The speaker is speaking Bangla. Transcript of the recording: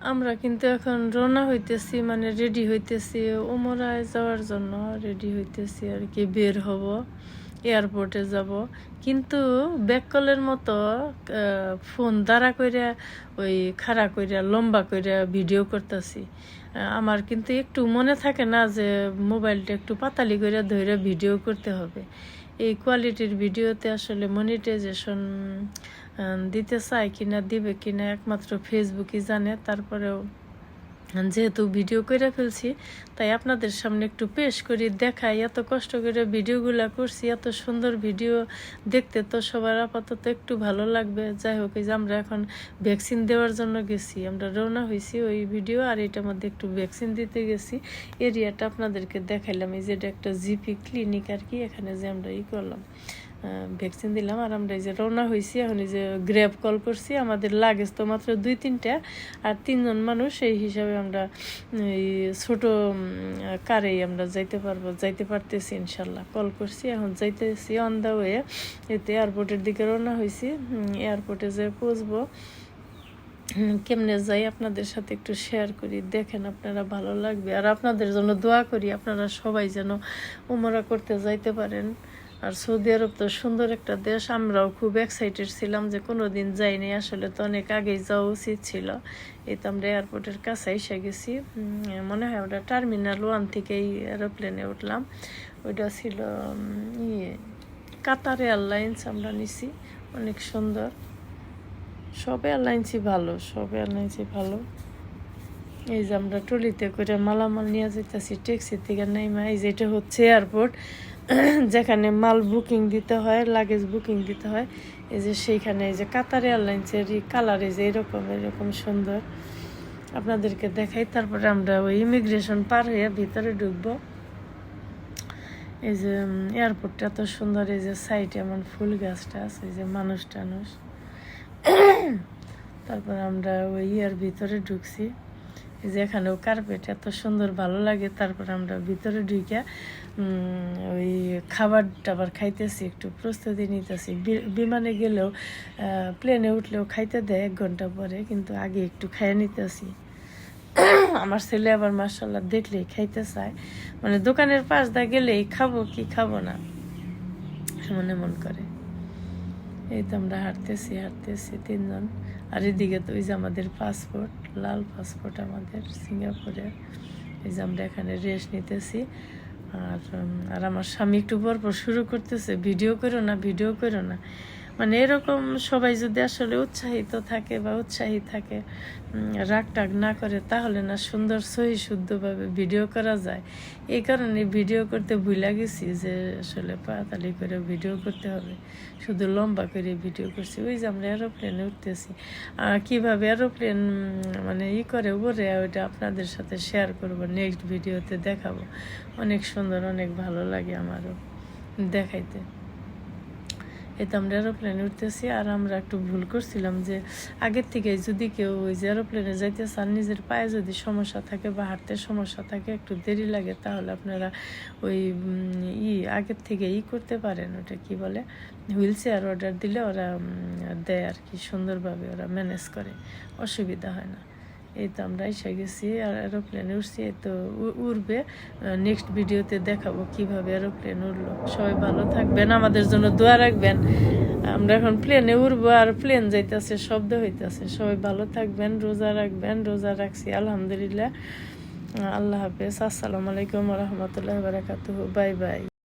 আমরা কিন্তু এখন রওনা হইতেছি, মানে রেডি হইতেছি উমরায় যাওয়ার জন্য। রেডি হইতেছি আর কি, বের হব, এয়ারপোর্টে যাব। কিন্তু ব্যাককলের মতো ফোন দাঁড়া কইরা ওই খাড়া কইরা লম্বা কইরা ভিডিও করতেছি। আমার কিন্তু একটু মনে থাকে না যে মোবাইলটা একটু পাতালি করে ধরে ভিডিও করতে হবে। এই কোয়ালিটির ভিডিওতে আসলে মনিটাইজেশন দিতে চায় কিনা, দিবে কিনা একমাত্র ফেসবুকই জানে। তারপরেও যেহেতু ভিডিও করে ফেলছি, তাই আপনাদের সামনে একটু পেশ করি, দেখাই। এত কষ্ট করে ভিডিওগুলো করছি, এত সুন্দর ভিডিও দেখতে তো সবার আপাতত একটু ভালো লাগবে। যাই হোক, এই যে আমরা এখন ভ্যাকসিন দেওয়ার জন্য গেছি, আমরা রওনা হয়েছি ওই ভিডিও। আর এটার মধ্যে একটু ভ্যাকসিন দিতে গেছি, এরিয়াটা আপনাদেরকে দেখাইলাম। এই যে এটা একটা জিপি ক্লিনিক আর কি, এখানে যে আমরা করলাম, ভ্যাকসিন দিলাম। আর আমরা এই যে রওনা হয়েছি এখন। এই যে গ্র্যাব কল করছি, আমাদের লাগেজ তো মাত্র 2-3টা, আর 3জন মানুষ, সেই হিসাবে আমরা এই ছোট কারেই আমরা যাইতে পারতেছি ইনশাল্লাহ। কল করছি, এখন যাইতেছি অন দ্য ওয়ে। এতে এয়ারপোর্টের দিকে রওনা হয়েছি। এয়ারপোর্টে যে পৌঁছবো, কেমনে যাই আপনাদের সাথে একটু শেয়ার করি, দেখেন, আপনারা ভালো লাগবে। আর আপনাদের জন্য দোয়া করি, আপনারা সবাই যেন উমরা করতে যাইতে পারেন। আর সৌদি আরব তো সুন্দর একটা দেশ, আমরাও খুব এক্সাইটেড ছিলাম যে কোনো দিন যাইনি। আসলে তো অনেক আগেই যাওয়া উচিত ছিল। এই তো আমরা এয়ারপোর্টের কাছে এসে গেছি। মনে হয় ওটা টার্মিনাল 1 থেকেই এরোপ্লেনে উঠলাম। ওইটা ছিল কাতার এয়ারলাইন্স আমরা নিছি, অনেক সুন্দর। সব এয়ারলাইন্সই ভালো। এই যে আমরা ট্রলিতে করে মালামাল নিয়ে যেতেছি ট্যাক্সি থেকে নাইমা। এই যে এটা হচ্ছে এয়ারপোর্ট, যেখানে মাল বুকিং দিতে হয়, লাগেজ বুকিং দিতে হয়। এই যে সেইখানে এই যে কাতার এয়ারলাইন্সের কালার এই যে এরকম সুন্দর, আপনাদেরকে দেখাই। তারপরে আমরা ওই ইমিগ্রেশন পার হয়ে ভিতরে ঢুকবো। এই যে এয়ারপোর্টটা এত সুন্দর, এই যে সাইডে এমন ফুল গাছটা আছে, এই যে মানুষ টানুষ। তারপর আমরা ওই ভিতরে ঢুকছি। এই যে এখানেও কার্পেট এত সুন্দর, ভালো লাগে। তারপর আমরা ভিতরে ঢুকে ওই খাবার টাবার খাইতেছি, একটু প্রস্তুতি নিতেছি। বিমানে গেলেও প্লেনে উঠলেও খাইতে দেয় 1 ঘন্টা পরে, কিন্তু আগে একটু খাইয়ে নিতেছি। আমার ছেলে আবার মাশাআল্লাহ দেখলেই খাইতে চায়, মানে দোকানের পাশ দিয়ে গেলেই খাবো কি খাবো না এমন করে। এই তো আমরা হাঁটতেছি 3জন। আর এদিকে তো ওই যে আমাদের পাসপোর্ট, লাল পাসপোর্ট আমাদের সিঙ্গাপুরের। এই যে আমরা এখানে রেস্ট নিতেছি। আর আমার স্বামী একটু পর শুরু করতেছে, ভিডিও করো না। মানে এরকম সবাই যদি আসলে উৎসাহিত থাকে বা উৎসাহী থাকে, রাগ টাগ না করে, তাহলে না সুন্দর সহি শুদ্ধভাবে ভিডিও করা যায়। এই কারণে ভিডিও করতে ভুলে গেছি যে আসলে পাতালি করে ভিডিও করতে হবে, শুধু লম্বা করে ভিডিও করছি। ওই যে আমরা এরোপ্লেনে উঠতেছি, আর কীভাবে এরোপ্লেন মানে করে উপরে, ওইটা আপনাদের সাথে শেয়ার করব, নেক্সট ভিডিওতে দেখাবো। অনেক সুন্দর, অনেক ভালো লাগে আমারও দেখাইতে। এতে আমরা এরোপ্লেনে উঠতেছি। আর আমরা একটু ভুল করছিলাম যে আগের থেকে যদি কেউ ওই যে এরোপ্লেনে যাইতে চান, নিজের পায়ে যদি সমস্যা থাকে বা হাঁটতে সমস্যা থাকে, একটু দেরি লাগে, তাহলে আপনারা ওই আগের থেকে করতে পারেন। ওটা কি বলে, হুইল চেয়ার অর্ডার দিলে ওরা দেয় আর কি, সুন্দরভাবে ওরা ম্যানেজ করে, অসুবিধা হয় না। এই তো আমরা এসে গেছি আর এরোপ্লেনে উঠছি। এই তো উড়বে, নেক্সট ভিডিওতে দেখাবো কিভাবে এরোপ্লেন উঠলো। সবাই ভালো থাকবেন, আমাদের জন্য দোয়া রাখবেন। আমরা এখন প্লেনে উড়বো, আর প্লেন যাইতেছে, শব্দ হইতেছে। সবাই ভালো থাকবেন, রোজা রাখবেন। রোজা রাখছি আলহামদুলিল্লাহ। আল্লাহ হাফেজ। আসসালামু আলাইকুম ওয়া রাহমাতুল্লাহি ওয়া বারাকাতুহু। Bye bye.